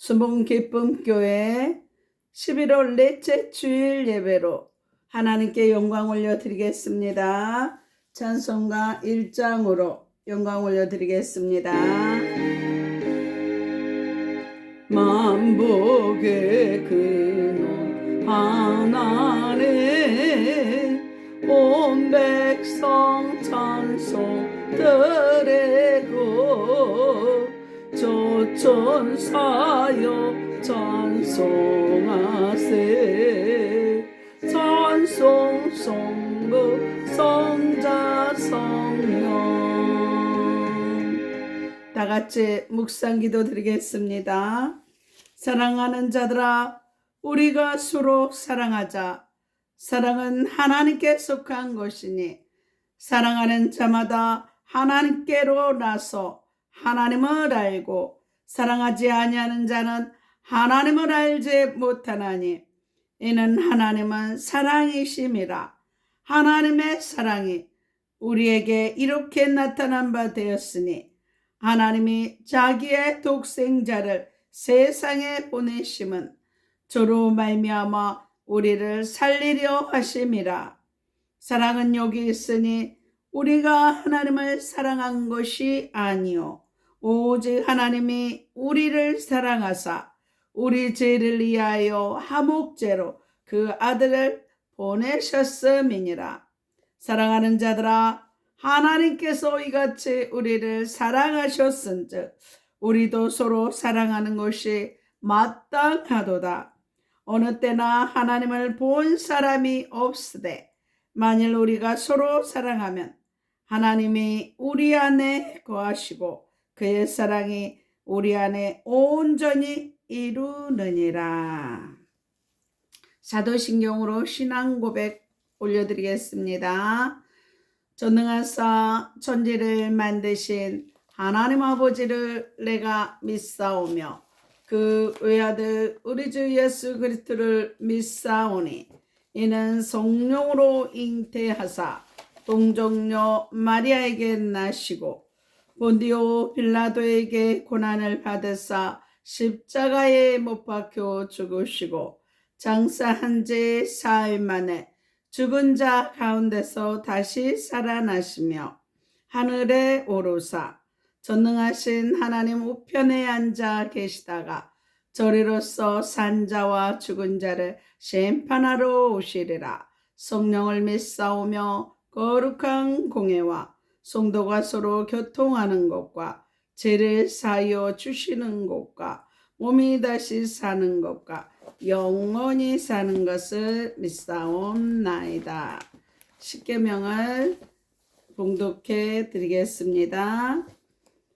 수봉 기쁨 교회 11월 넷째 주일 예배로 하나님께 영광 올려드리겠습니다. 찬송가 1장으로 영광 올려드리겠습니다. 만복의 근원 하나님 온 백성 찬송 드리고 조천사여 찬송하세 찬송 성부 성자 성령. 다같이 묵상기도 드리겠습니다. 사랑하는 자들아 우리가 서로 사랑하자. 사랑은 하나님께 속한 것이니 사랑하는 자마다 하나님께로 나서 하나님을 알고 사랑하지 아니하는 자는 하나님을 알지 못하나니 이는 하나님은 사랑이심이라. 하나님의 사랑이 우리에게 이렇게 나타난 바 되었으니 하나님이 자기의 독생자를 세상에 보내심은 저로 말미암아 우리를 살리려 하심이라. 사랑은 여기 있으니 우리가 하나님을 사랑한 것이 아니요 오직 하나님이 우리를 사랑하사 우리 죄를 위하여 화목제로 그 아들을 보내셨음이니라. 사랑하는 자들아 하나님께서 이같이 우리를 사랑하셨은즉 우리도 서로 사랑하는 것이 마땅하도다. 어느 때나 하나님을 본 사람이 없으되 만일 우리가 서로 사랑하면 하나님이 우리 안에 거하시고 그의 사랑이 우리 안에 온전히 이루느니라. 사도신경으로 신앙 고백 올려드리겠습니다. 전능하사 천지를 만드신 하나님 아버지를 내가 믿사오며 그 외아들 우리 주 예수 그리스도를 믿사오니 이는 성령으로 잉태하사 동정녀 마리아에게 나시고 본디오 빌라도에게 고난을 받으사 십자가에 못 박혀 죽으시고 장사한 지 사흘 만에 죽은 자 가운데서 다시 살아나시며 하늘에 오르사 전능하신 하나님 우편에 앉아 계시다가 저리로서 산자와 죽은 자를 심판하러 오시리라. 성령을 믿사오며 거룩한 공회와 성도가 서로 교통하는 것과 죄를 사하여 주시는 것과 몸이 다시 사는 것과 영원히 사는 것을 믿사옵나이다. 십계명을 봉독해 드리겠습니다.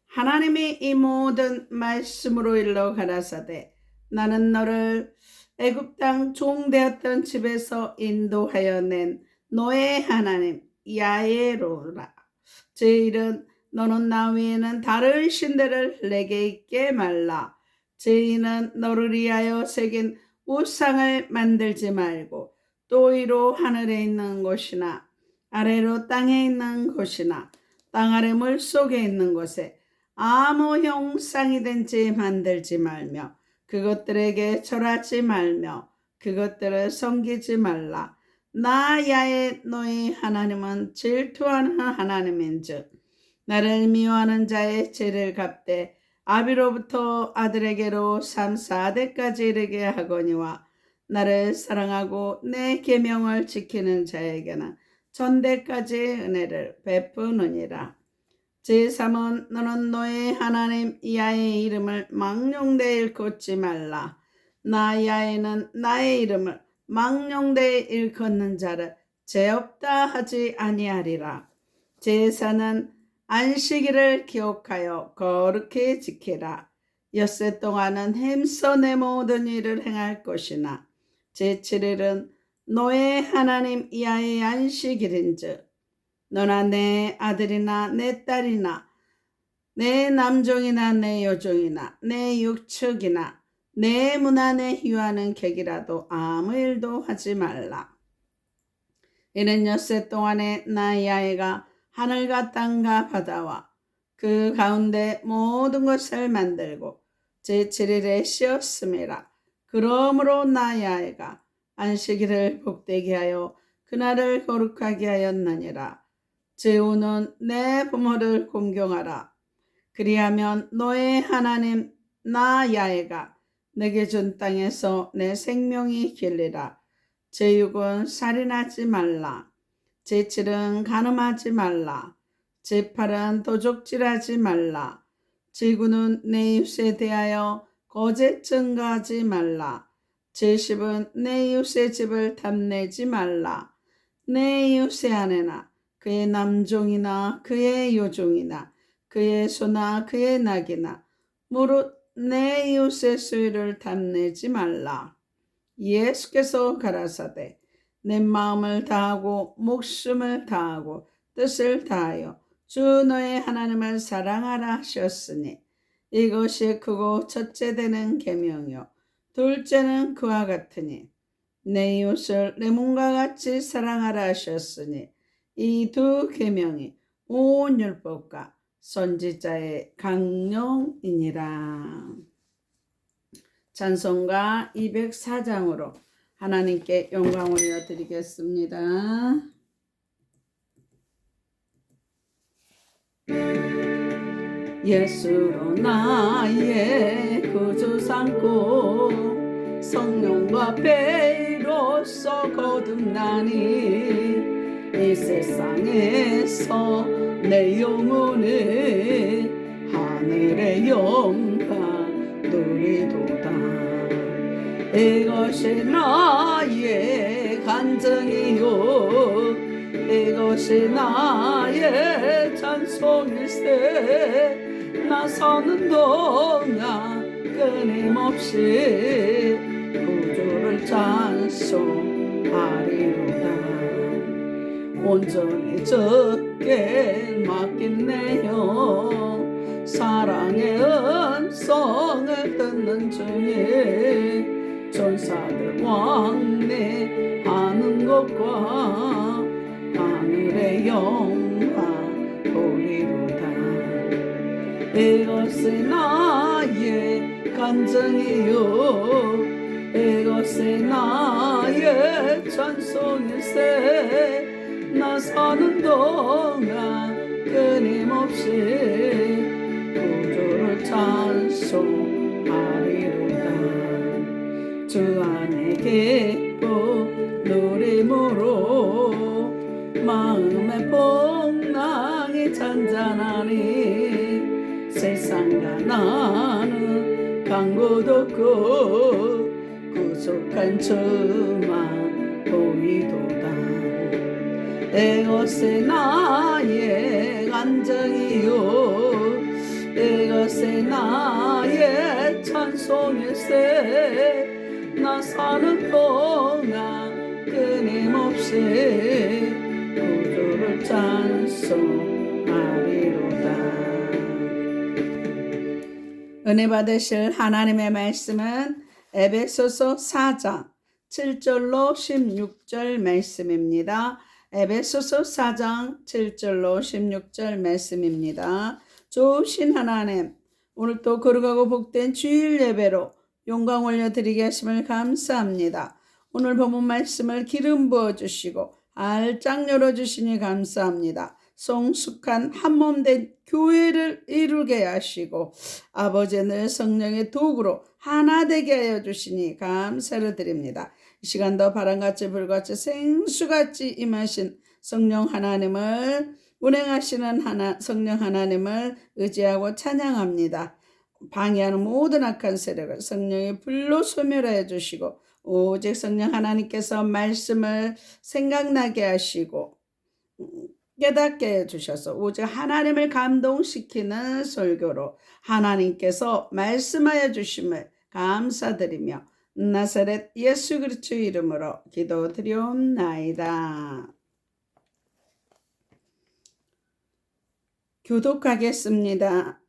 하나님이 이 모든 말씀으로 일러 가라사대 나는 너를 애굽 땅 종되었던 집에서 인도하여 낸 너의 하나님 야훼로라. 제 일은 너는 나 외에는 다른 신들을 내게 있게 말라. 제 일은 너를 위하여 새긴 우상을 만들지 말고 또 위로 하늘에 있는 곳이나 아래로 땅에 있는 곳이나 땅 아래 물속에 있는 곳에 아무 형상이든지 만들지 말며 그것들에게 절하지 말며 그것들을 섬기지 말라. 나 야훼 너희 하나님은 질투하는 하나님인즉 나를 미워하는 자의 죄를 갚되 아비로부터 아들에게로 3, 4대까지 이르게 하거니와 나를 사랑하고 내 계명을 지키는 자에게는 전대까지 은혜를 베푸느니라. 제3은 너는 너의 하나님 야훼의 이름을 망령되이 일컫지 말라. 나 야훼는 나의 이름을 망령되이 일컫는 자를 죄 없다 하지 아니하리라. 제4는 안식일을 기억하여 거룩히 지키라. 엿새 동안은 힘써 내 모든 일을 행할 것이나 제7일은 너의 하나님 야훼의 안식일인즉 너나 내 아들이나 내 딸이나 내 남종이나 내 여종이나 내 육축이나 내 문 안에 휴하는 객이라도 아무 일도 하지 말라. 이는 엿새 동안에 나 야훼가 하늘과 땅과 바다와 그 가운데 모든 것을 만들고 제7일에 쉬었음이라. 그러므로 나 야훼가 안식일을 복되게 하여 그날을 거룩하게 하였느니라. 제후는 내 부모를 공경하라. 그리하면 너의 하나님 나 야훼가 내게 준 땅에서 내 생명이 길리라. 제6은 살인하지 말라. 제7은 간음하지 말라. 제8은 도적질하지 말라. 제9는 내 이웃에 대하여 거짓 증거하지 말라. 제10은 내 이웃의 집을 탐내지 말라. 내 이웃의 아내나 그의 남종이나 그의 여종이나 그의 소나 그의 낙이나 무릇 내 이웃의 수유를 탐내지 말라. 예수께서 가라사대 내 마음을 다하고 목숨을 다하고 뜻을 다하여 주 너의 하나님을 사랑하라 하셨으니 이것이 크고 첫째 되는 계명이요 둘째는 그와 같으니 내 이웃을 내 몸과 같이 사랑하라 하셨으니 이 두 계명이 온 율법과 선지자의 강령이니라. 찬송가 204장으로 하나님께 영광 올려드리겠습니다. 예수로 나의 구주 삼고 성령과 배로써 거듭나니 이 세상에서 내 영혼을 하늘의 영광 누리도다. 이것이 나의 간증이요 이것이 나의 찬송일세. 나 사는 동안 끊임없이 구주를 찬송하리로다. 온전히 적게 맡겼네요. 사랑의 음성을 듣는 중에 전사들 왕래하는 것과 하늘의 영광 보리로다. 이것이 나의 간증이요 이것이 나의 찬송일세. 나 사는 동안 끊임없이 구주를 찬송하리로다. 주 안에 기뻐 누림으로 마음의 풍랑이 잔잔하니 세상과 나는 강고도 없고 구속한 주만 보이도다. 이것이 나의 간증이요 이것이 나의 찬송일세. 나 사는 동안 끊임없이 구주를 찬송하리로다. 은혜 받으실 하나님의 말씀은 에베소서 4장 7절로 16절 말씀입니다. 에베소서 4장 7절로 16절 말씀입니다. 좋으신 하나님, 오늘도 거룩하고 복된 주일 예배로 영광 올려드리게 하심을 감사합니다. 오늘 본문 말씀을 기름 부어주시고 알짝 열어주시니 감사합니다. 성숙한 한몸된 교회를 이루게 하시고 아버지 늘 성령의 도구로 하나 되게 하여 주시니 감사를 드립니다. 이 시간도 바람같이 불같이 생수같이 임하신 성령 하나님을 운행하시는 성령 하나님을 의지하고 찬양합니다. 방해하는 모든 악한 세력을 성령의 불로 소멸하여 주시고 오직 성령 하나님께서 말씀을 생각나게 하시고 깨닫게 해주셔서 오직 하나님을 감동시키는 설교로 하나님께서 말씀하여 주심을 감사드리며 나사렛 예수 그리스도 이름으로 기도드리옵나이다. 교독하겠습니다.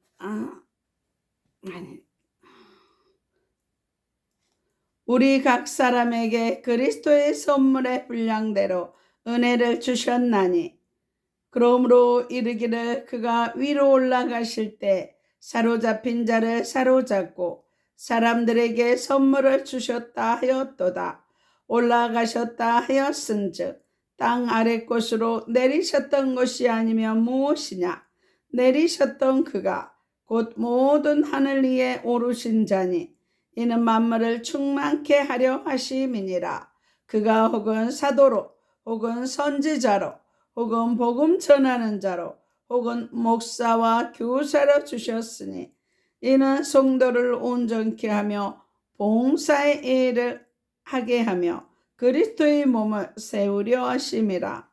우리 각 사람에게 그리스도의 선물의 분량대로 은혜를 주셨나니 그러므로 이르기를 그가 위로 올라가실 때 사로잡힌 자를 사로잡고 사람들에게 선물을 주셨다 하였도다. 올라가셨다 하였은즉 땅 아래 곳으로 내리셨던 것이 아니면 무엇이냐. 내리셨던 그가 곧 모든 하늘 위에 오르신 자니 이는 만물을 충만케 하려 하심이니라. 그가 혹은 사도로 혹은 선지자로 혹은 복음 전하는 자로 혹은 목사와 교사로 주셨으니 이는 성도를 온전케 하며 봉사의 일을 하게 하며 그리스도의 몸을 세우려 하심이라.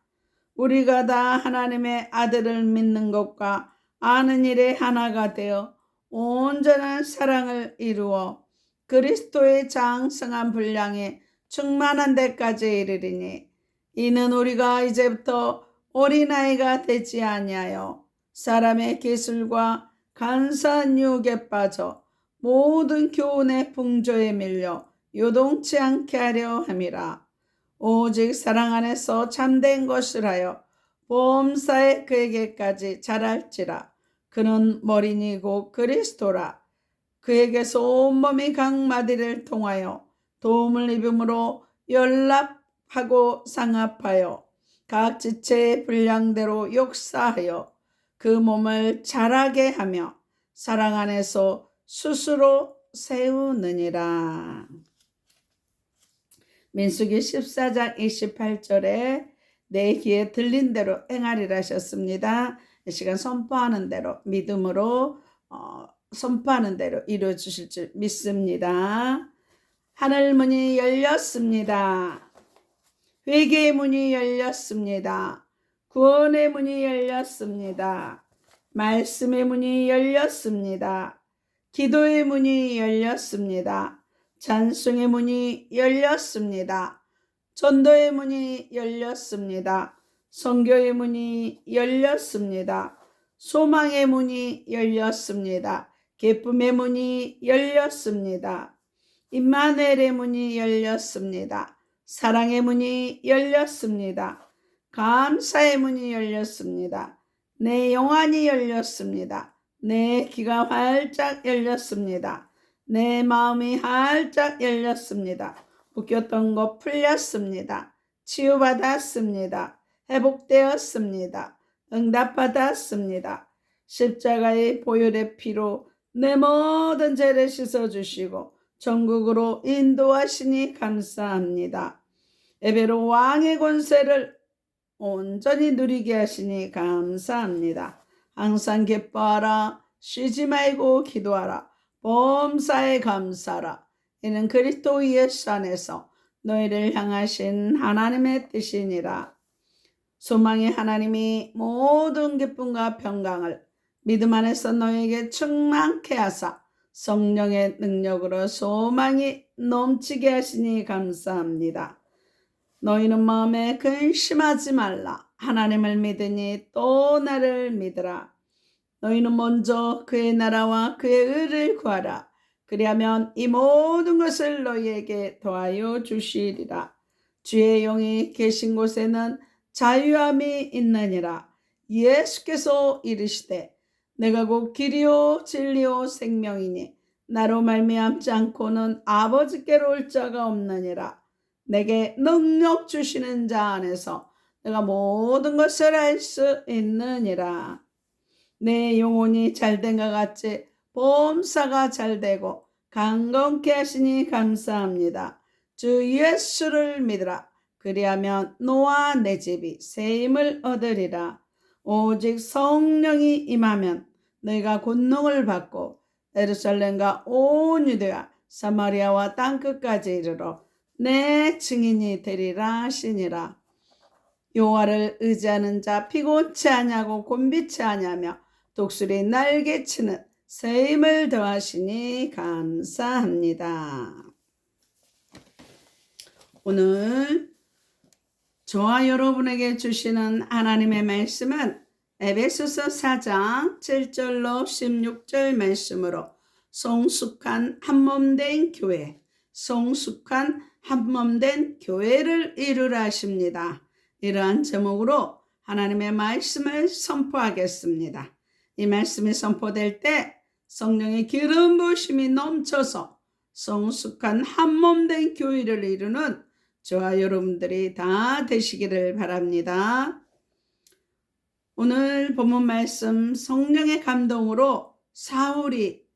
우리가 다 하나님의 아들을 믿는 것과 아는 일에 하나가 되어 온전한 사랑을 이루어 그리스도의 장성한 분량에 충만한 데까지 이르리니 이는 우리가 이제부터 어린아이가 되지 아니하여 사람의 기술과 간사한 유혹에 빠져 모든 교훈의 풍조에 밀려 요동치 않게 하려 함이라. 오직 사랑 안에서 참된 것을 하여 범사에 그에게까지 자랄지라. 그는 머리니고 그리스도라. 그에게서 온몸이 각 마디를 통하여 도움을 입음으로 연락하고 상합하여 각 지체의 분량대로 역사하여 그 몸을 자라게 하며 사랑 안에서 스스로 세우느니라. 민수기 14장 28절에 내 귀에 들린 대로 행하리라 하셨습니다. 이 시간 선포하는 대로 믿음으로 선포하는 대로 이루어 주실 줄 믿습니다. 하늘 문이 열렸습니다. 회개의 문이 열렸습니다. 구원의 문이 열렸습니다. 말씀의 문이 열렸습니다. 기도의 문이 열렸습니다. 찬송의 문이 열렸습니다. 전도의 문이 열렸습니다. 선교의 문이 열렸습니다. 소망의 문이 열렸습니다. 기쁨의 문이 열렸습니다. 임마누엘의 문이 열렸습니다. 사랑의 문이 열렸습니다. 감사의 문이 열렸습니다. 내 영안이 열렸습니다. 내 귀가 활짝 열렸습니다. 내 마음이 활짝 열렸습니다. 묶였던 것 풀렸습니다. 치유받았습니다. 회복되었습니다. 응답받았습니다. 십자가의 보혈의 피로 내 모든 죄를 씻어주시고 천국으로 인도하시니 감사합니다. 에베로 왕의 권세를 온전히 누리게 하시니 감사합니다. 항상 기뻐하라. 쉬지 말고 기도하라. 범사에 감사하라. 이는 그리스도 예수 안에서 너희를 향하신 하나님의 뜻이니라. 소망의 하나님이 모든 기쁨과 평강을 믿음 안에서 너희에게 충만케 하사 성령의 능력으로 소망이 넘치게 하시니 감사합니다. 너희는 마음에 근심하지 말라. 하나님을 믿으니 또 나를 믿으라. 너희는 먼저 그의 나라와 그의 의를 구하라. 그리하면 이 모든 것을 너희에게 더하여 주시리라. 주의 영이 계신 곳에는 자유함이 있느니라. 예수께서 이르시되 내가 곧 길이요 진리요 생명이니 나로 말미암지 않고는 아버지께로 올 자가 없느니라. 내게 능력 주시는 자 안에서 내가 모든 것을 알 수 있느니라. 내 영혼이 잘된 것 같이 범사가 잘되고 강건케 하시니 감사합니다. 주 예수를 믿으라. 그리하면 너와 내 집이 새 힘을 얻으리라. 오직 성령이 임하면 너희가 권능을 받고 예루살렘과 온 유대와 사마리아와 땅끝까지 이르러 내 증인이 되리라 하시니라. 여호와를 의지하는 자 피곤치 아니하고 곤비치 아니하며 독수리 날개치는 새 힘을 더하시니 감사합니다. 오늘 저와 여러분에게 주시는 하나님의 말씀은 에베소서 4장 7절로 16절 말씀으로 성숙한 한몸된 교회, 성숙한 한몸된 교회를 이루라 하십니다. 이러한 제목으로 하나님의 말씀을 선포하겠습니다. 이 말씀이 선포될 때 성령의 기름 부으심이 넘쳐서 성숙한 한몸된 교회를 이루는 저와 여러분들이 다 되시기를 바랍니다. 오늘 본문 말씀 성령의 감동으로 사울이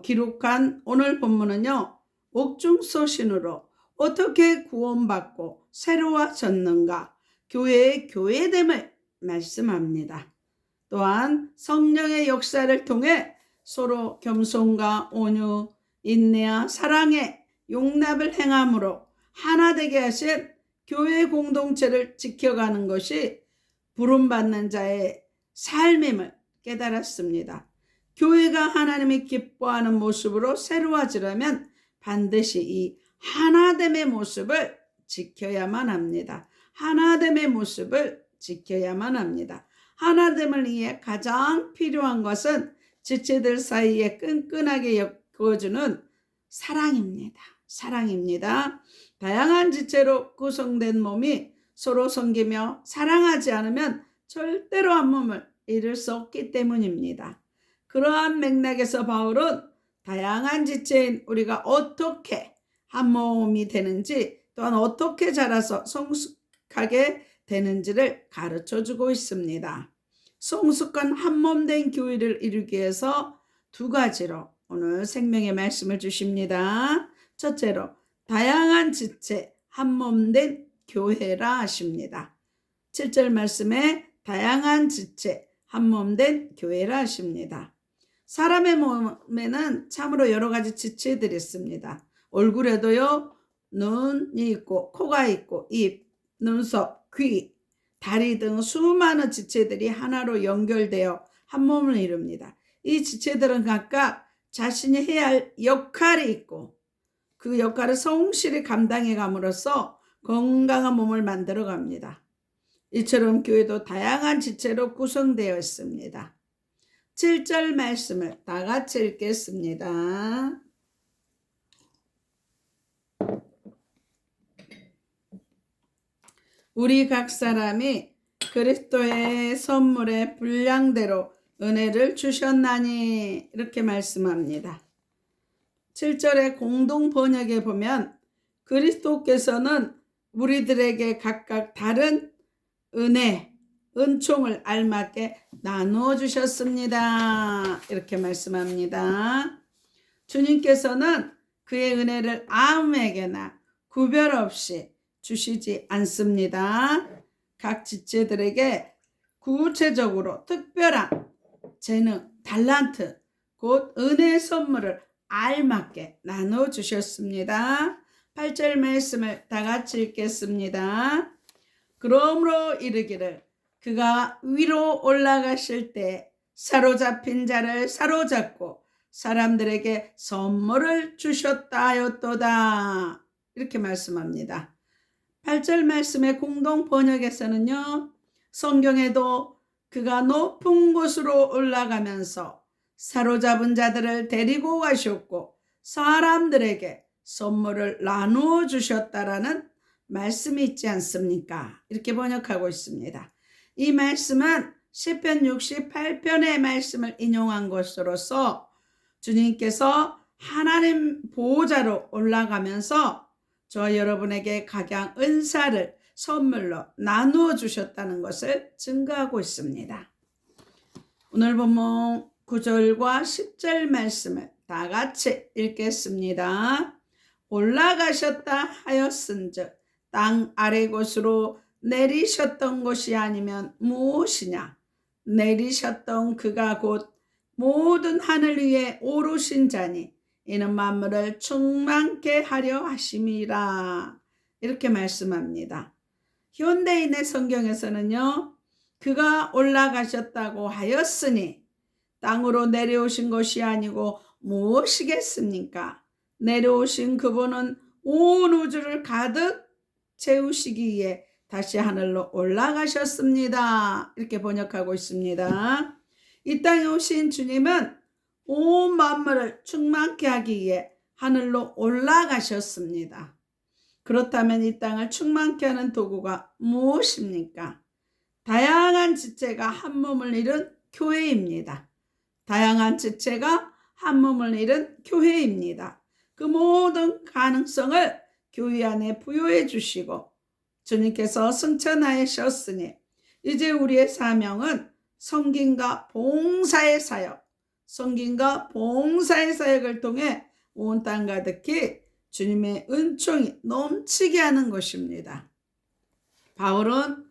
기록한 오늘 본문은요, 옥중서신으로 어떻게 구원받고 새로워졌는가, 교회의 교회됨을 말씀합니다. 또한 성령의 역사를 통해 서로 겸손과 온유, 인내와 사랑의 용납을 행함으로 하나 되게 하신 교회 공동체를 지켜가는 것이 부름받는 자의 삶임을 깨달았습니다. 교회가 하나님이 기뻐하는 모습으로 새로워지려면 반드시 이 하나됨의 모습을 지켜야만 합니다. 하나됨의 모습을 지켜야만 합니다. 하나됨을 위해 가장 필요한 것은 지체들 사이에 끈끈하게 엮어주는 사랑입니다. 사랑입니다. 다양한 지체로 구성된 몸이 서로 섬기며 사랑하지 않으면 절대로 한 몸을 이룰 수 없기 때문입니다. 그러한 맥락에서 바울은 다양한 지체인 우리가 어떻게 한 몸이 되는지, 또한 어떻게 자라서 성숙하게 되는지를 가르쳐주고 있습니다. 성숙한 한몸된 교회를 이루기 위해서 두 가지로 오늘 생명의 말씀을 주십니다. 첫째로 다양한 지체 한몸된 교회라 하십니다. 7절 말씀에 다양한 지체 한몸된 교회라 하십니다. 사람의 몸에는 참으로 여러 가지 지체들이 있습니다. 얼굴에도요, 눈이 있고 코가 있고 입, 눈썹, 귀, 다리 등 수많은 지체들이 하나로 연결되어 한 몸을 이룹니다. 이 지체들은 각각 자신이 해야 할 역할이 있고 그 역할을 성실히 감당해 감으로써 건강한 몸을 만들어 갑니다. 이처럼 교회도 다양한 지체로 구성되어 있습니다. 7절 말씀을 다 같이 읽겠습니다. 우리 각 사람이 그리스도의 선물의 분량대로 은혜를 주셨나니, 이렇게 말씀합니다. 7절의 공동 번역에 보면 그리스도께서는 우리들에게 각각 다른 은혜, 은총을 알맞게 나누어 주셨습니다. 이렇게 말씀합니다. 주님께서는 그의 은혜를 아무에게나 구별 없이 주시지 않습니다. 각 지체들에게 구체적으로 특별한 재능, 달란트, 곧 은혜의 선물을 알맞게 나눠 주셨습니다. 8절 말씀을 다 같이 읽겠습니다. 그러므로 이르기를 그가 위로 올라가실 때 사로잡힌 자를 사로잡고 사람들에게 선물을 주셨다 하였도다. 이렇게 말씀합니다. 8절 말씀의 공동 번역에서는요, 성경에도 그가 높은 곳으로 올라가면서 사로잡은 자들을 데리고 가셨고 사람들에게 선물을 나누어 주셨다라는 말씀이 있지 않습니까? 이렇게 번역하고 있습니다. 이 말씀은 시편 68편의 말씀을 인용한 것으로서 주님께서 하나님 보호자로 올라가면서 저와 여러분에게 각양 은사를 선물로 나누어 주셨다는 것을 증거하고 있습니다. 오늘 본문 9절과 10절 말씀을 다 같이 읽겠습니다. 올라가셨다 하였은즉 땅 아래 곳으로 내리셨던 것이 아니면 무엇이냐? 내리셨던 그가 곧 모든 하늘 위에 오르신 자니 이는 만물을 충만케 하려 하심이라. 이렇게 말씀합니다. 현대인의 성경에서는요, 그가 올라가셨다고 하였으니 땅으로 내려오신 것이 아니고 무엇이겠습니까? 내려오신 그분은 온 우주를 가득 채우시기 위해 다시 하늘로 올라가셨습니다. 이렇게 번역하고 있습니다. 이 땅에 오신 주님은 온 만물을 충만케 하기 위해 하늘로 올라가셨습니다. 그렇다면 이 땅을 충만케 하는 도구가 무엇입니까? 다양한 지체가 한 몸을 이룬 교회입니다. 다양한 지체가 한 몸을 이룬 교회입니다. 그 모든 가능성을 교회 안에 부여해 주시고 주님께서 승천하셨으니 이제 우리의 사명은 섬김과 봉사의 사역, 섬김과 봉사의 사역을 통해 온 땅 가득히 주님의 은총이 넘치게 하는 것입니다. 바울은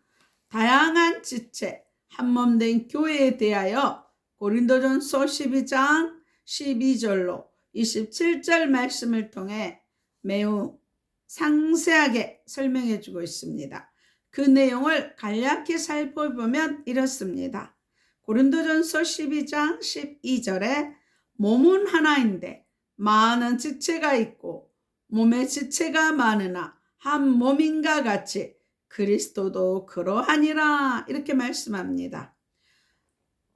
다양한 지체, 한몸된 교회에 대하여 고린도전서 12장 12절로 27절 말씀을 통해 매우 상세하게 설명해 주고 있습니다. 그 내용을 간략히 살펴보면 이렇습니다. 고린도전서 12장 12절에 몸은 하나인데 많은 지체가 있고 몸에 지체가 많으나 한 몸인가 같이 그리스도도 그러하니라 이렇게 말씀합니다.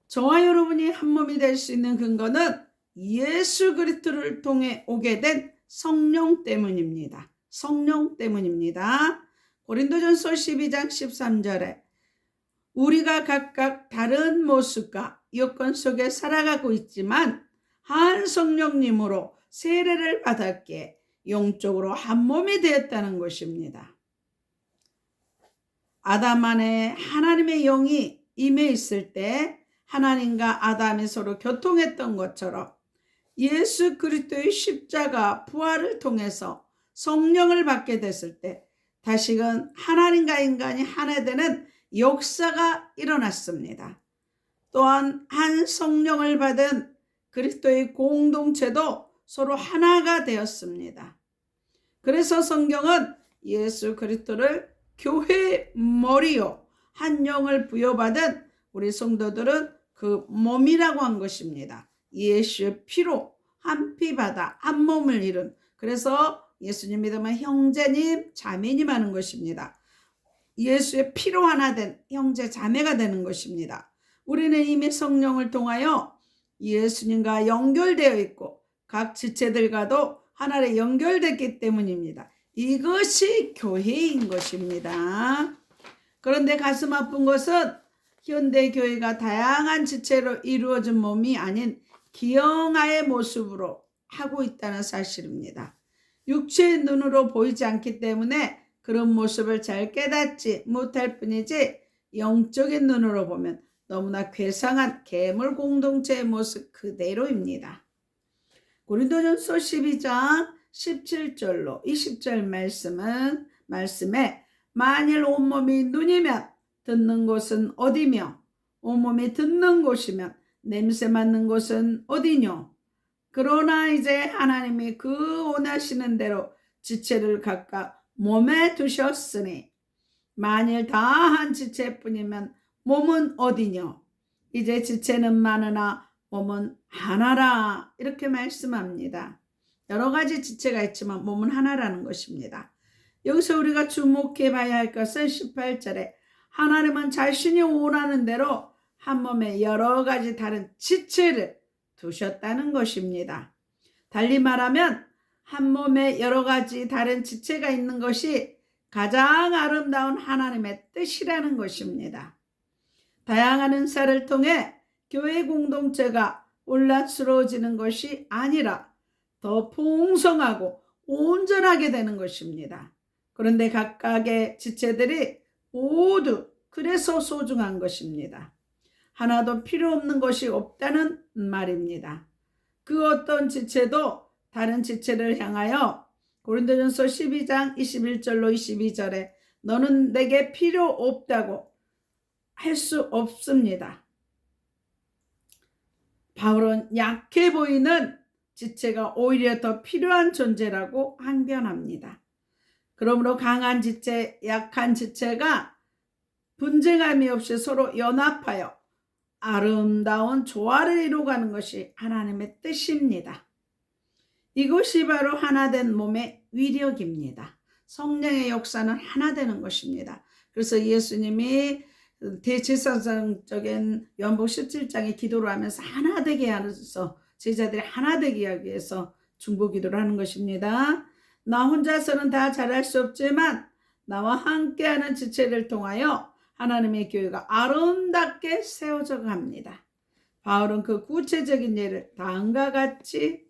저와 여러분이 한 몸이 될 수 있는 근거는 예수 그리스도를 통해 오게 된 성령 때문입니다. 성령 때문입니다. 고린도전서 12장 13절에 우리가 각각 다른 모습과 여건 속에 살아가고 있지만 한 성령님으로 세례를 받았기에 영적으로 한 몸이 되었다는 것입니다. 아담 안에 하나님의 영이 임해 있을 때 하나님과 아담이 서로 교통했던 것처럼 예수 그리스도의 십자가 부활을 통해서 성령을 받게 됐을 때 다시금 하나님과 인간이 하나 되는 역사가 일어났습니다. 또한 한 성령을 받은 그리스도의 공동체도 서로 하나가 되었습니다. 그래서 성경은 예수 그리스도를 교회의 머리요 한 영을 부여받은 우리 성도들은 그 몸이라고 한 것입니다. 예수의 피로 한 피 받아 한 몸을 이룬, 그래서 예수님 믿으면 형제님 자매님 하는 것입니다. 예수의 피로 하나 된 형제 자매가 되는 것입니다. 우리는 이미 성령을 통하여 예수님과 연결되어 있고 각 지체들과도 하나로 연결됐기 때문입니다. 이것이 교회인 것입니다. 그런데 가슴 아픈 것은 현대 교회가 다양한 지체로 이루어진 몸이 아닌 기형아의 모습으로 하고 있다는 사실입니다. 육체의 눈으로 보이지 않기 때문에 그런 모습을 잘 깨닫지 못할 뿐이지 영적인 눈으로 보면 너무나 괴상한 괴물 공동체의 모습 그대로입니다. 고린도전서 12장 17절로 20절 말씀에 만일 온몸이 눈이면 듣는 곳은 어디며 온몸이 듣는 곳이면 냄새 맡는 곳은 어디뇨? 그러나 이제 하나님이 그 원하시는 대로 지체를 각각 몸에 두셨으니 만일 다 한 지체뿐이면 몸은 어디뇨? 이제 지체는 많으나 몸은 하나라 이렇게 말씀합니다. 여러 가지 지체가 있지만 몸은 하나라는 것입니다. 여기서 우리가 주목해 봐야 할 것은 18절에 하나님은 자신이 원하는 대로 한 몸에 여러 가지 다른 지체를 두셨다는 것입니다. 달리 말하면 한 몸에 여러 가지 다른 지체가 있는 것이 가장 아름다운 하나님의 뜻이라는 것입니다. 다양한 은사를 통해 교회 공동체가 혼란스러워지는 것이 아니라 더 풍성하고 온전하게 되는 것입니다. 그런데 각각의 지체들이 모두 그래서 소중한 것입니다. 하나도 필요 없는 것이 없다는 말입니다. 그 어떤 지체도 다른 지체를 향하여 고린도전서 12장 21절로 22절에 너는 내게 필요 없다고 할 수 없습니다. 바울은 약해 보이는 지체가 오히려 더 필요한 존재라고 항변합니다. 그러므로 강한 지체, 약한 지체가 분쟁함이 없이 서로 연합하여 아름다운 조화를 이루어가는 것이 하나님의 뜻입니다. 이것이 바로 하나된 몸의 위력입니다. 성령의 역사는 하나 되는 것입니다. 그래서 예수님이 대제사장적인 요한복음 17장에 기도를 하면서 하나 되게 하면서 제자들이 하나 되게 하기 위해서 중보기도를 하는 것입니다. 나 혼자서는 다 잘할 수 없지만 나와 함께하는 지체를 통하여 하나님의 교회가 아름답게 세워져 갑니다. 바울은 그 구체적인 예를 다음과 같이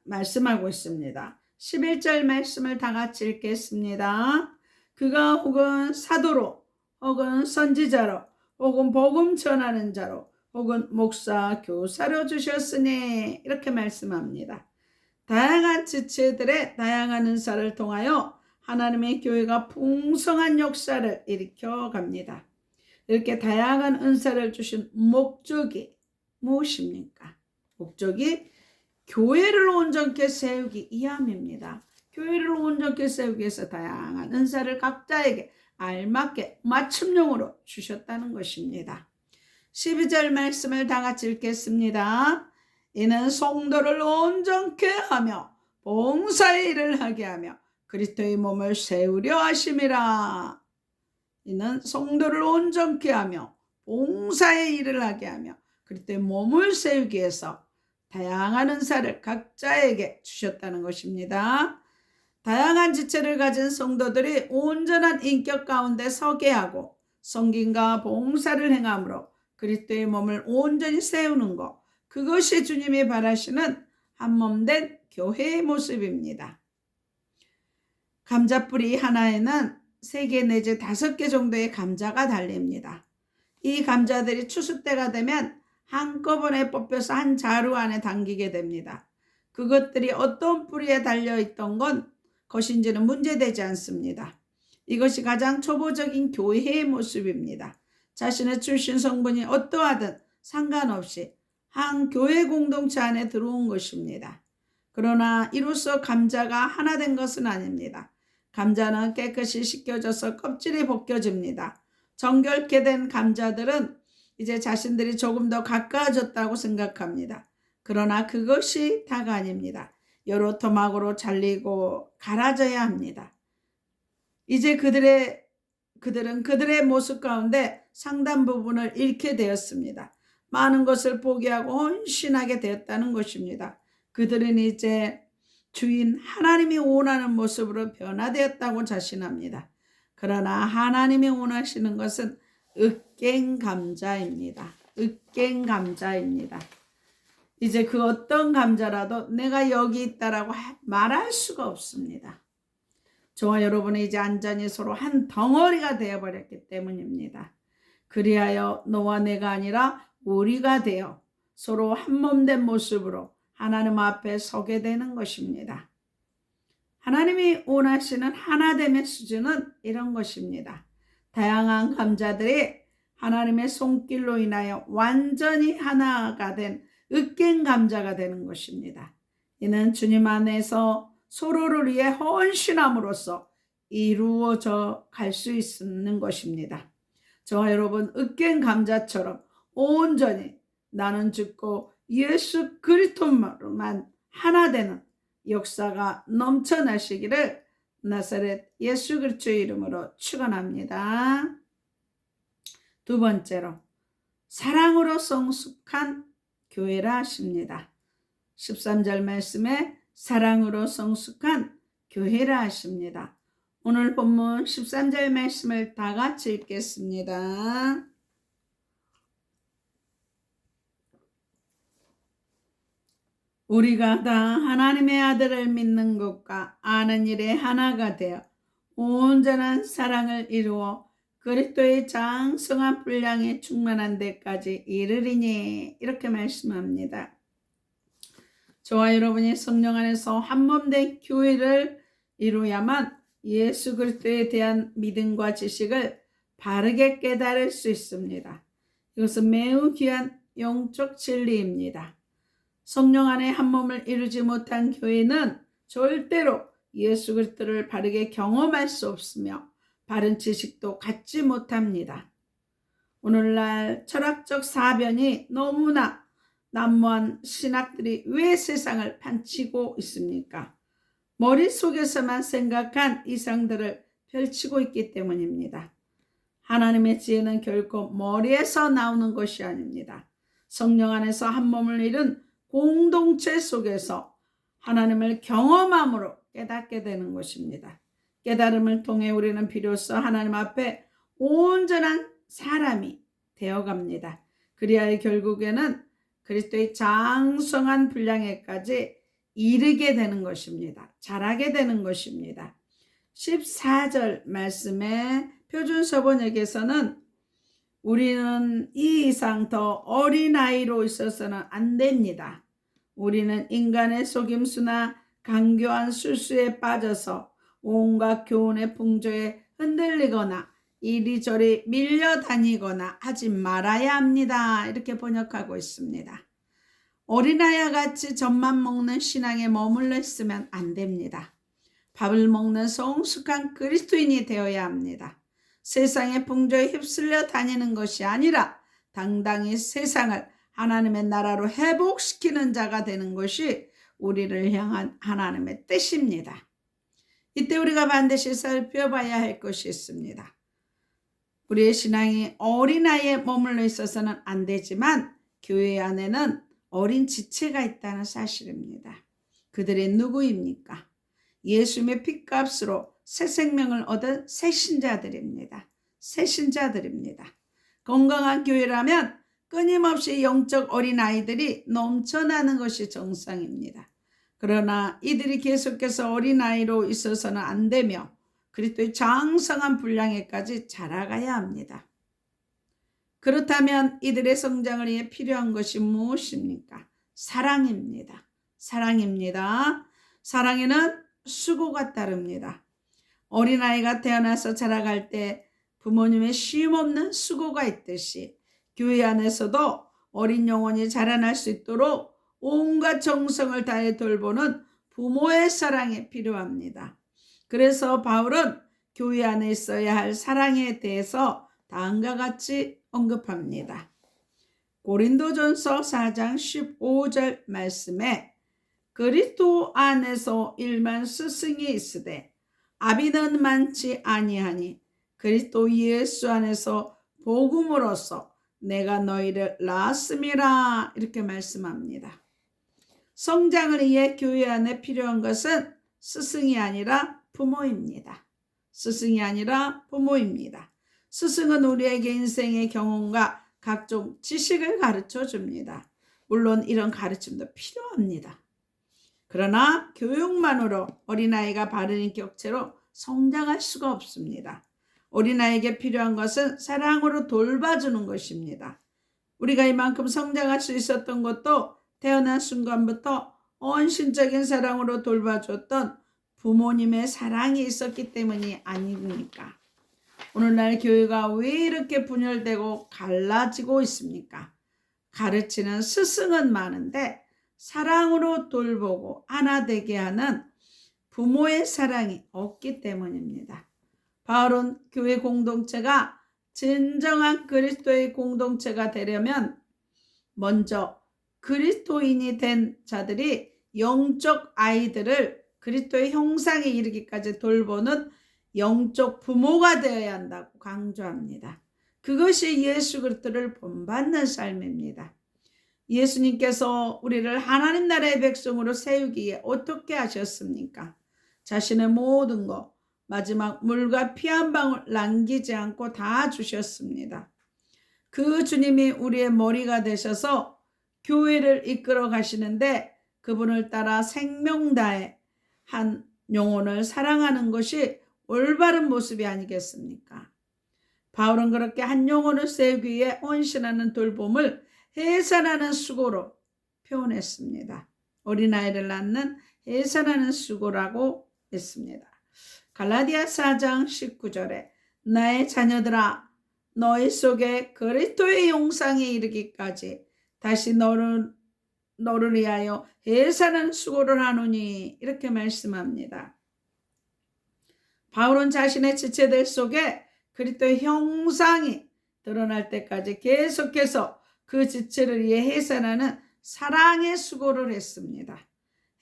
말씀하고 있습니다. 11절 말씀을 다 같이 읽겠습니다. 그가 혹은 사도로 혹은 선지자로 혹은 복음 전하는 자로 혹은 목사 교사로 주셨으니 이렇게 말씀합니다. 다양한 지체들의 다양한 은사를 통하여 하나님의 교회가 풍성한 역사를 일으켜 갑니다. 이렇게 다양한 은사를 주신 목적이 무엇입니까? 목적이 교회를 온전케 세우기 위함입니다. 교회를 온전케 세우기 위해서 다양한 은사를 각자에게 알맞게 맞춤형으로 주셨다는 것입니다. 12절 말씀을 다 같이 읽겠습니다. 이는 성도를 온전케 하며 봉사의 일을 하게 하며 그리스도의 몸을 세우려 하심이라. 이는 성도를 온전케 하며 봉사의 일을 하게 하며 그리스도의 몸을 세우기 위해서 다양한 은사를 각자에게 주셨다는 것입니다. 다양한 지체를 가진 성도들이 온전한 인격 가운데 서게 하고 성김과 봉사를 행함으로 그리스도의 몸을 온전히 세우는 것, 그것이 주님이 바라시는 한몸된 교회의 모습입니다. 감자뿌리 하나에는 3개 내지 5개 정도의 감자가 달립니다. 이 감자들이 추수 때가 되면 한꺼번에 뽑혀서 한 자루 안에 담기게 됩니다. 그것들이 어떤 뿌리에 달려있던 것인지는 문제되지 않습니다. 이것이 가장 초보적인 교회의 모습입니다. 자신의 출신 성분이 어떠하든 상관없이 한 교회 공동체 안에 들어온 것입니다. 그러나 이로써 감자가 하나 된 것은 아닙니다. 감자는 깨끗이 씻겨져서 껍질이 벗겨집니다. 정결케 된 감자들은 이제 자신들이 조금 더 가까워졌다고 생각합니다. 그러나 그것이 다가 아닙니다. 여러 토막으로 잘리고 갈아져야 합니다. 이제 그들은 그들의 모습 가운데 상당 부분을 잃게 되었습니다. 많은 것을 포기하고 헌신하게 되었다는 것입니다. 그들은 이제 주인 하나님이 원하는 모습으로 변화되었다고 자신합니다. 그러나 하나님이 원하시는 것은 으깬감자입니다. 으깬감자입니다. 이제 그 어떤 감자라도 내가 여기 있다라고 말할 수가 없습니다. 저와 여러분이 이제 완전히 서로 한 덩어리가 되어버렸기 때문입니다. 그리하여 너와 내가 아니라 우리가 되어 서로 한몸된 모습으로 하나님 앞에 서게 되는 것입니다. 하나님이 원하시는 하나됨의 수준은 이런 것입니다. 다양한 감자들이 하나님의 손길로 인하여 완전히 하나가 된 으깬 감자가 되는 것입니다. 이는 주님 안에서 서로를 위해 헌신함으로써 이루어져 갈 수 있는 것입니다. 저와 여러분 으깬 감자처럼 온전히 나는 죽고 예수 그리스도로만 하나 되는 역사가 넘쳐나시기를 나사렛 예수 그리스도의 이름으로 축원합니다. 두 번째로 사랑으로 성숙한 교회라 하십니다. 13절 말씀에 사랑으로 성숙한 교회라 하십니다. 오늘 본문 13절 말씀을 다 같이 읽겠습니다. 우리가 다 하나님의 아들을 믿는 것과 아는 일에 하나가 되어 온전한 사랑을 이루어 그리스도의 장성한 분량에 충만한 데까지 이르리니 이렇게 말씀합니다. 저와 여러분이 성령 안에서 한몸된 교회를 이루야만 예수 그리스도에 대한 믿음과 지식을 바르게 깨달을 수 있습니다. 이것은 매우 귀한 영적 진리입니다. 성령 안에 한 몸을 이루지 못한 교회는 절대로 예수 그리스도를 바르게 경험할 수 없으며 바른 지식도 갖지 못합니다. 오늘날 철학적 사변이 너무나 난무한 신학들이 왜 세상을 판치고 있습니까? 머릿속에서만 생각한 이상들을 펼치고 있기 때문입니다. 하나님의 지혜는 결코 머리에서 나오는 것이 아닙니다. 성령 안에서 한 몸을 이룬 공동체 속에서 하나님을 경험함으로 깨닫게 되는 것입니다. 깨달음을 통해 우리는 비로소 하나님 앞에 온전한 사람이 되어갑니다. 그리하여 결국에는 그리스도의 장성한 분량에까지 이르게 되는 것입니다. 자라게 되는 것입니다. 14절 말씀에 표준서번역에서는 우리는 이 이상 더 어린아이로 있어서는 안 됩니다. 우리는 인간의 속임수나 강교한 술수에 빠져서 온갖 교훈의 풍조에 흔들리거나 이리저리 밀려다니거나 하지 말아야 합니다. 이렇게 번역하고 있습니다. 어린아이와 같이 젖만 먹는 신앙에 머물러 있으면 안 됩니다. 밥을 먹는 성숙한 그리스도인이 되어야 합니다. 세상의 풍조에 휩쓸려 다니는 것이 아니라 당당히 세상을 하나님의 나라로 회복시키는 자가 되는 것이 우리를 향한 하나님의 뜻입니다. 이때 우리가 반드시 살펴봐야 할 것이 있습니다. 우리의 신앙이 어린아이에 머물러 있어서는 안 되지만 교회 안에는 어린 지체가 있다는 사실입니다. 그들이 누구입니까? 예수님의 핏값으로 새 생명을 얻은 새신자들입니다. 새신자들입니다. 건강한 교회라면 끊임없이 영적 어린아이들이 넘쳐나는 것이 정상입니다. 그러나 이들이 계속해서 어린아이로 있어서는 안 되며 그리스도의 장성한 분량에까지 자라가야 합니다. 그렇다면 이들의 성장을 위해 필요한 것이 무엇입니까? 사랑입니다. 사랑입니다. 사랑에는 수고가 따릅니다. 어린아이가 태어나서 자라갈 때 부모님의 쉼없는 수고가 있듯이 교회 안에서도 어린 영혼이 자라날 수 있도록 온갖 정성을 다해 돌보는 부모의 사랑이 필요합니다. 그래서 바울은 교회 안에 있어야 할 사랑에 대해서 다음과 같이 언급합니다. 고린도전서 4장 15절 말씀에 그리스도 안에서 일만 스승이 있으되 아비는 많지 아니하니 그리스도 예수 안에서 복음으로써 내가 너희를 낳았음이라 이렇게 말씀합니다. 성장을 위해 교회 안에 필요한 것은 스승이 아니라 부모입니다. 스승이 아니라 부모입니다. 스승은 우리에게 인생의 경험과 각종 지식을 가르쳐 줍니다. 물론 이런 가르침도 필요합니다. 그러나 교육만으로 어린아이가 바른 인격체로 성장할 수가 없습니다. 어린아이에게 필요한 것은 사랑으로 돌봐주는 것입니다. 우리가 이만큼 성장할 수 있었던 것도 태어난 순간부터 헌신적인 사랑으로 돌봐줬던 부모님의 사랑이 있었기 때문이 아닙니까? 오늘날 교회가 왜 이렇게 분열되고 갈라지고 있습니까? 가르치는 스승은 많은데 사랑으로 돌보고 하나 되게 하는 부모의 사랑이 없기 때문입니다. 바울은 교회 공동체가 진정한 그리스도의 공동체가 되려면 먼저 그리스도인이 된 자들이 영적 아이들을 그리스도의 형상에 이르기까지 돌보는 영적 부모가 되어야 한다고 강조합니다. 그것이 예수 그리스도를 본받는 삶입니다. 예수님께서 우리를 하나님 나라의 백성으로 세우기에 어떻게 하셨습니까? 자신의 모든 것, 마지막 물과 피 한 방울 남기지 않고 다 주셨습니다. 그 주님이 우리의 머리가 되셔서 교회를 이끌어 가시는데 그분을 따라 생명 다해 한 영혼을 사랑하는 것이 올바른 모습이 아니겠습니까? 바울은 그렇게 한 영혼을 세우기 위해 헌신하는 돌봄을 해산하는 수고로 표현했습니다. 어린아이를 낳는 해산하는 수고라고 했습니다. 갈라디아 4장 19절에 나의 자녀들아 너희 속에 그리스도의 영상에 이르기까지 다시 너를 위하여 해산하는 수고를 하노니 이렇게 말씀합니다. 바울은 자신의 지체들 속에 그리스도의 형상이 드러날 때까지 계속해서 그 지체를 위해 해산하는 사랑의 수고를 했습니다.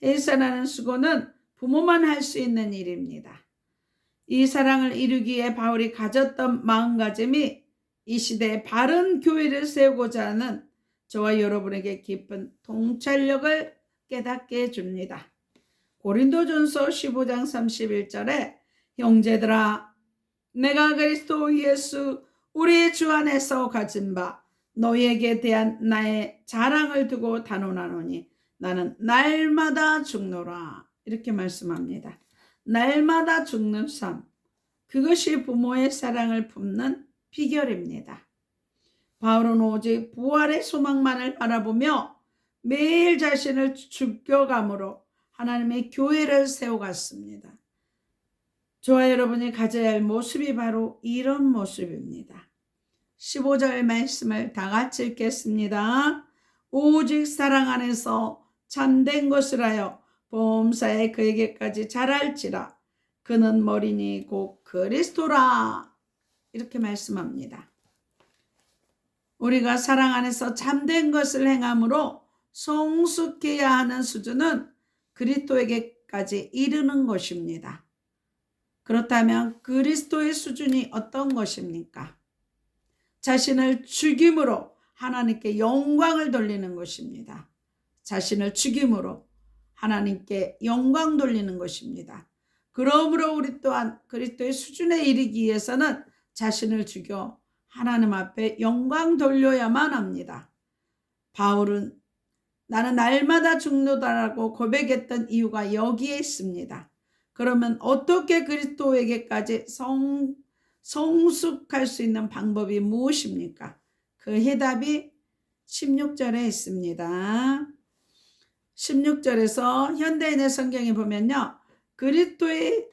해산하는 수고는 부모만 할 수 있는 일입니다. 이 사랑을 이루기 위해 바울이 가졌던 마음가짐이 이 시대에 바른 교회를 세우고자 하는 저와 여러분에게 깊은 통찰력을 깨닫게 해줍니다. 고린도전서 15장 31절에 형제들아 내가 그리스도 예수 우리 주 안에서 가진 바 너희에게 대한 나의 자랑을 두고 단언하노니 나는 날마다 죽노라. 이렇게 말씀합니다. 날마다 죽는 삶. 그것이 부모의 사랑을 품는 비결입니다. 바울은 오직 부활의 소망만을 바라보며 매일 자신을 죽여감으로 하나님의 교회를 세워갔습니다. 저와 여러분이 가져야 할 모습이 바로 이런 모습입니다. 15절 말씀을 다 같이 읽겠습니다. 오직 사랑 안에서 참된 것을 하여 범사에 그에게까지 자랄지라. 그는 머리니 곧 그리스도라. 이렇게 말씀합니다. 우리가 사랑 안에서 참된 것을 행함으로 성숙해야 하는 수준은 그리스도에게까지 이르는 것입니다. 그렇다면 그리스도의 수준이 어떤 것입니까? 자신을 죽임으로 하나님께 영광을 돌리는 것입니다. 자신을 죽임으로 하나님께 영광 돌리는 것입니다. 그러므로 우리 또한 그리스도의 수준에 이르기 위해서는 자신을 죽여 하나님 앞에 영광 돌려야만 합니다. 바울은 나는 날마다 죽노다라고 고백했던 이유가 여기에 있습니다. 그러면 어떻게 그리스도에게까지 성숙할 수 있는 방법이 무엇입니까? 그 해답이 16절에 있습니다. 16절에서 현대인의 성경에 보면요. 그리스도의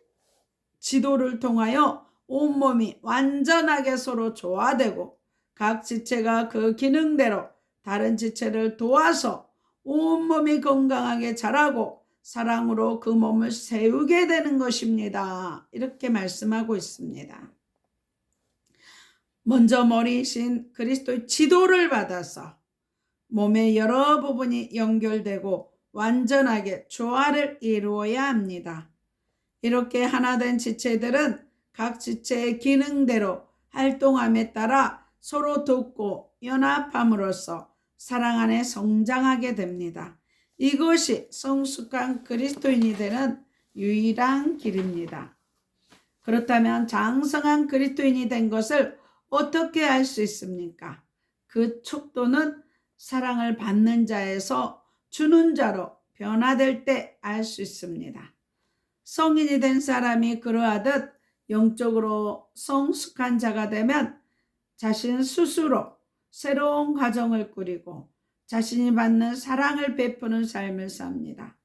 지도를 통하여 온몸이 완전하게 서로 조화되고 각 지체가 그 기능대로 다른 지체를 도와서 온몸이 건강하게 자라고 사랑으로 그 몸을 세우게 되는 것입니다. 이렇게 말씀하고 있습니다. 먼저 머리이신 그리스도의 지도를 받아서 몸의 여러 부분이 연결되고 완전하게 조화를 이루어야 합니다. 이렇게 하나 된 지체들은 각 지체의 기능대로 활동함에 따라 서로 돕고 연합함으로써 사랑 안에 성장하게 됩니다. 이것이 성숙한 그리스도인이 되는 유일한 길입니다. 그렇다면 장성한 그리스도인이 된 것을 어떻게 알 수 있습니까? 그 척도는 사랑을 받는 자에서 주는 자로 변화될 때 알 수 있습니다. 성인이 된 사람이 그러하듯 영적으로 성숙한 자가 되면 자신 스스로 새로운 가정을 꾸리고 자신이 받는 사랑을 베푸는 삶을 삽니다.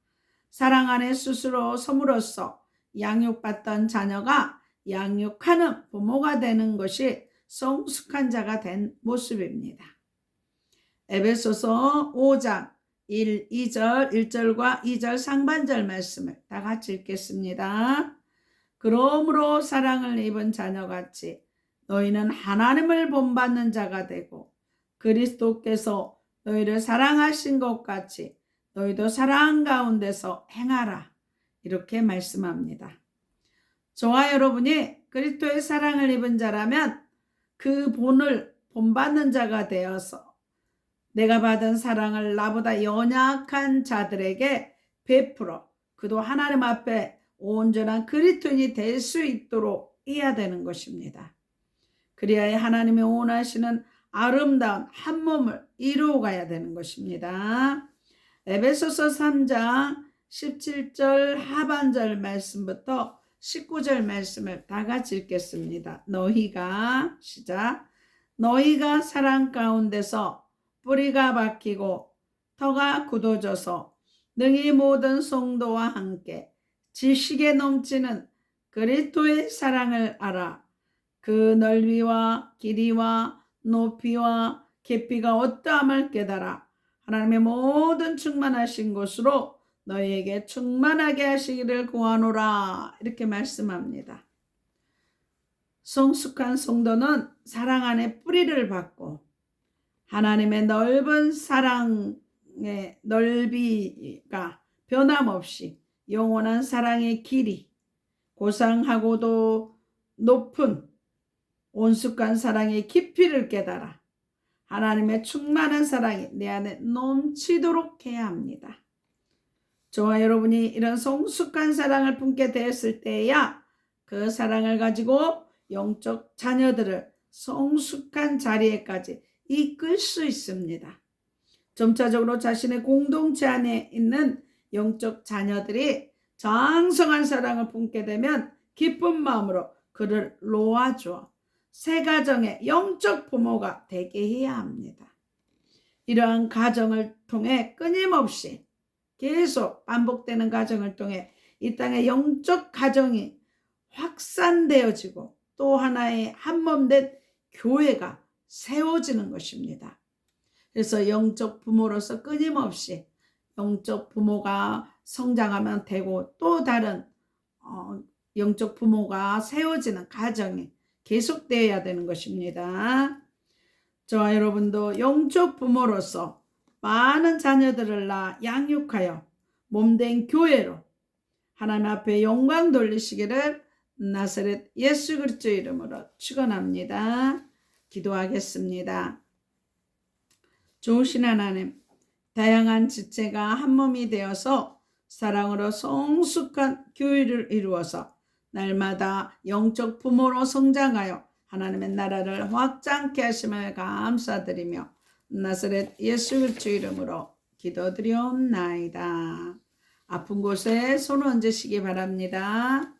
사랑 안에 스스로 섬으로써 양육받던 자녀가 양육하는 부모가 되는 것이 성숙한 자가 된 모습입니다. 에베소서 5장 2절 1절과 2절 상반절 말씀을 다 같이 읽겠습니다. 그러므로 사랑을 입은 자녀같이 너희는 하나님을 본받는 자가 되고 그리스도께서 너희를 사랑하신 것 같이 너희도 사랑 가운데서 행하라. 이렇게 말씀합니다. 저와 여러분이 그리스도의 사랑을 입은 자라면 그 본을 본받는 자가 되어서 내가 받은 사랑을 나보다 연약한 자들에게 베풀어 그도 하나님 앞에 온전한 그리스도인이 될 수 있도록 해야 되는 것입니다. 그리하여 하나님이 원하시는 아름다운 한 몸을 이루어가야 되는 것입니다. 에베소서 3장 17절 하반절 말씀부터 19절 말씀을 다 같이 읽겠습니다. 너희가 시작. 너희가 사랑 가운데서 뿌리가 박히고 터가 굳어져서 능히 모든 성도와 함께 지식에 넘치는 그리스도의 사랑을 알아. 그 넓이와 길이와 높이와 깊이가 어떠함을 깨달아 하나님의 모든 충만하신 곳으로 너희에게 충만하게 하시기를 구하노라. 이렇게 말씀합니다. 성숙한 성도는 사랑 안에 뿌리를 받고 하나님의 넓은 사랑의 넓이가 변함없이 영원한 사랑의 길이 고상하고도 높은 온숙한 사랑의 깊이를 깨달아 하나님의 충만한 사랑이 내 안에 넘치도록 해야 합니다. 저와 여러분이 이런 성숙한 사랑을 품게 되었을 때야 그 사랑을 가지고 영적 자녀들을 성숙한 자리에까지 이끌 수 있습니다. 점차적으로 자신의 공동체 안에 있는 영적 자녀들이 장성한 사랑을 품게 되면 기쁜 마음으로 그를 놓아주어 새 가정의 영적 부모가 되게 해야 합니다. 이러한 가정을 통해 끊임없이 계속 반복되는 가정을 통해 이 땅의 영적 가정이 확산되어지고 또 하나의 한몸된 교회가 세워지는 것입니다. 그래서 영적 부모로서 끊임없이 영적 부모가 성장하면 되고 또 다른 영적 부모가 세워지는 가정이 계속되어야 되는 것입니다. 저와 여러분도 영적 부모로서 많은 자녀들을 낳아 양육하여 몸된 교회로 하나님 앞에 영광 돌리시기를 나사렛 예수 그리스도 이름으로 축원합니다. 기도하겠습니다. 좋으신 하나님, 다양한 지체가 한 몸이 되어서 사랑으로 성숙한 교회를 이루어서 날마다 영적 부모로 성장하여 하나님의 나라를 확장케 하심을 감사드리며 나사렛 예수 그리스도 이름으로 기도드리옵나이다. 아픈 곳에 손을 얹으시기 바랍니다.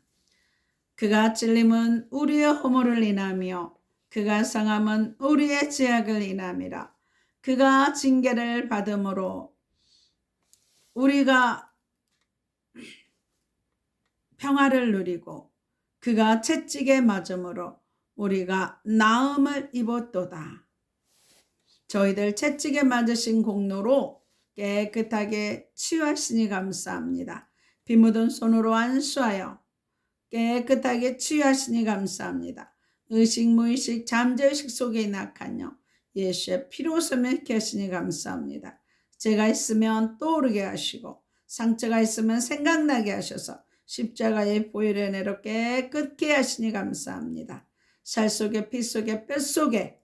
그가 찔림은 우리의 허물을 인하며 그가 상함은 우리의 죄악을 인함이라. 그가 징계를 받음으로 우리가 평화를 누리고 그가 채찍에 맞음으로 우리가 나음을 입었도다. 저희들 채찍에 맞으신 공로로 깨끗하게 치유하시니 감사합니다. 피 묻은 손으로 안수하여 깨끗하게 치유하시니 감사합니다. 의식 무의식 잠재의식 속에 낙한 영 예수의 피로 소멸케 하시니 감사합니다. 죄가 있으면 떠오르게 하시고 상처가 있으면 생각나게 하셔서 십자가의 보혈의 은혜로 깨끗게 하시니 감사합니다. 살 속에 피 속에 뼈 속에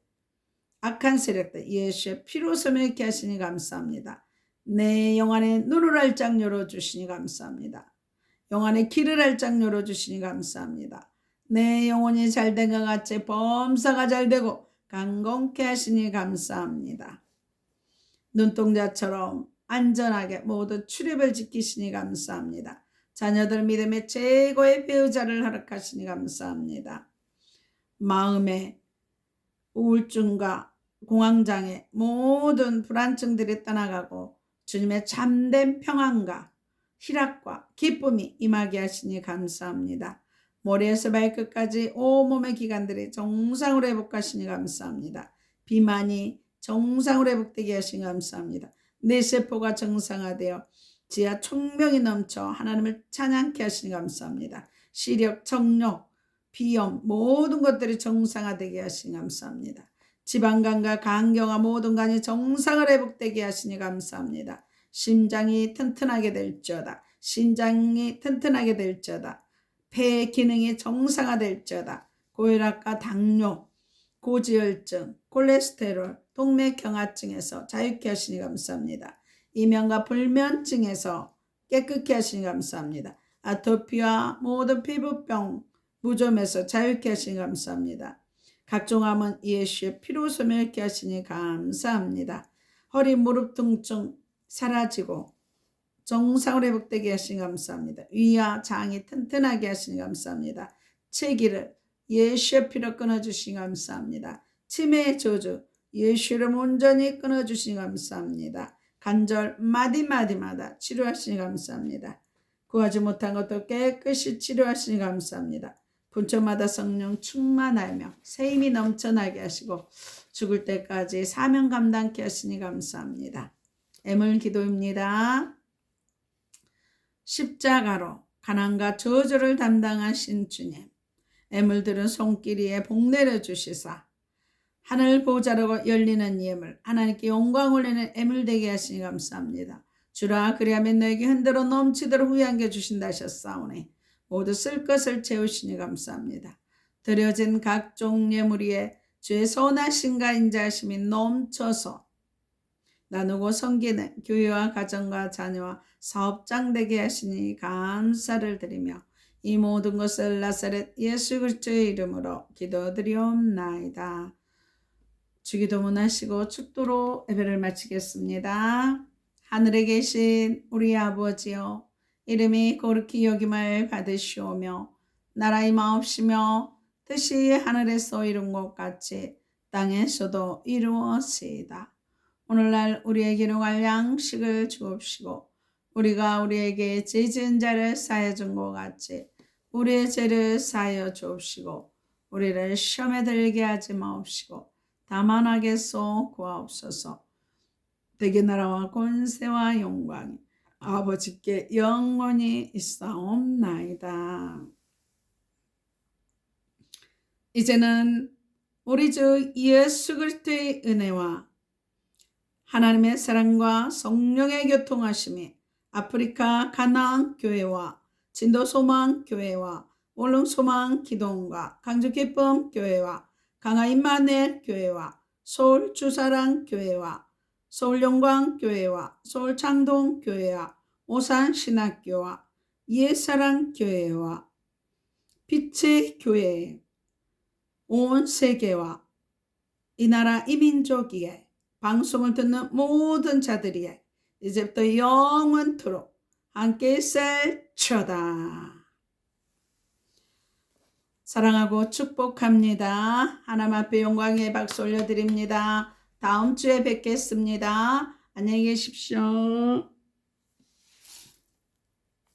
악한 세력들 예수의 피로 소멸케 하시니 감사합니다. 내 영 안에 눈을 알짝 열어주시니 감사합니다. 영 안에 귀를 알짝 열어주시니 감사합니다. 내 영혼이 잘된 것 같이 범사가 잘되고 강건케 하시니 감사합니다. 눈동자처럼 안전하게 모두 출입을 지키시니 감사합니다. 자녀들 믿음의 최고의 배우자를 허락하시니 감사합니다. 마음의 우울증과 공황장애 모든 불안증들이 떠나가고 주님의 참된 평안과 희락과 기쁨이 임하게 하시니 감사합니다. 머리에서 발끝까지 온몸의 기관들이 정상으로 회복하시니 감사합니다. 비만이 정상으로 회복되게 하시니 감사합니다. 뇌세포가 정상화되어 지하 총명이 넘쳐 하나님을 찬양케 하시니 감사합니다. 시력, 청력, 비염 모든 것들이 정상화되게 하시니 감사합니다. 지방간과 간경화 모든 간이 정상을 회복되게 하시니 감사합니다. 심장이 튼튼하게 될지어다. 신장이 튼튼하게 될지어다. 폐 기능이 정상화될지어다. 고혈압과 당뇨, 고지혈증, 콜레스테롤, 동맥경화증에서 자유케 하시니 감사합니다. 이면과 불면증에서 깨끗게 하시니 감사합니다. 아토피와 모든 피부병, 무좀에서 자유케 하시니 감사합니다. 각종 암은 예수의 피로 소멸케 하시니 감사합니다. 허리 무릎 통증 사라지고 정상으로 회복되게 하시니 감사합니다. 위와 장이 튼튼하게 하시니 감사합니다. 체기를 예수의 피로 끊어주시니 감사합니다. 치매의 저주 예수를 온전히 끊어주시니 감사합니다. 관절 마디마디마다 치료하시니 감사합니다. 구하지 못한 것도 깨끗이 치료하시니 감사합니다. 분초마다 성령 충만하며 새 힘이 넘쳐나게 하시고 죽을 때까지 사명 감당케 하시니 감사합니다. 애물 기도입니다. 십자가로 가난과 저주를 담당하신 주님, 애물들은 손길 위에 복 내려주시사 하늘 보좌로 열리는 예물 하나님께 영광 올리는 애물 되게 하시니 감사합니다. 주라 그리하면 너에게 흔들어 넘치도록 후양겨 주신다 하셨사오니 모두 쓸 것을 채우시니 감사합니다. 드려진 각종 예물 위에 주의 선하심과 인자하심이 넘쳐서 나누고 섬기는 교회와 가정과 자녀와 사업장 되게 하시니 감사를 드리며 이 모든 것을 나사렛 예수 그리스도의 이름으로 기도드리옵나이다. 주기도문 하시고 축도로 예배를 마치겠습니다. 하늘에 계신 우리 아버지여, 이름이 거룩히 여김을 받으시오며 나라의 마옵시며 뜻이 하늘에서 이룬 것 같이 땅에서도 이루어지이다. 오늘날 우리에게 일용할 양식을 주옵시고 우리가 우리에게 죄 지은 자를 사하여 준 것 같이 우리의 죄를 사하여 주옵시고 우리를 시험에 들게 하지 마옵시고 다만 악에서 구하옵소서. 대개 나라와 권세와 영광이 아버지께 영원히 있사옵나이다. 이제는 우리 주 예수 그리스도의 은혜와 하나님의 사랑과 성령의 교통하심이 아프리카 가나안 교회와 진도 소망 교회와 올릉 소망 기도원과 강주 기쁨 교회와 강화 임마누엘 교회와 서울 주사랑 교회와 서울 영광 교회와 서울 창동 교회와 오산 신학교와 예사랑 교회와 빛의 교회 온 세계와 이 나라 이민족이에 방송을 듣는 모든 자들이에 이제부터 영원토록 함께 있을지어다. 사랑하고 축복합니다. 하나님 앞에 영광의 박수 올려드립니다. 다음 주에 뵙겠습니다. 안녕히 계십시오.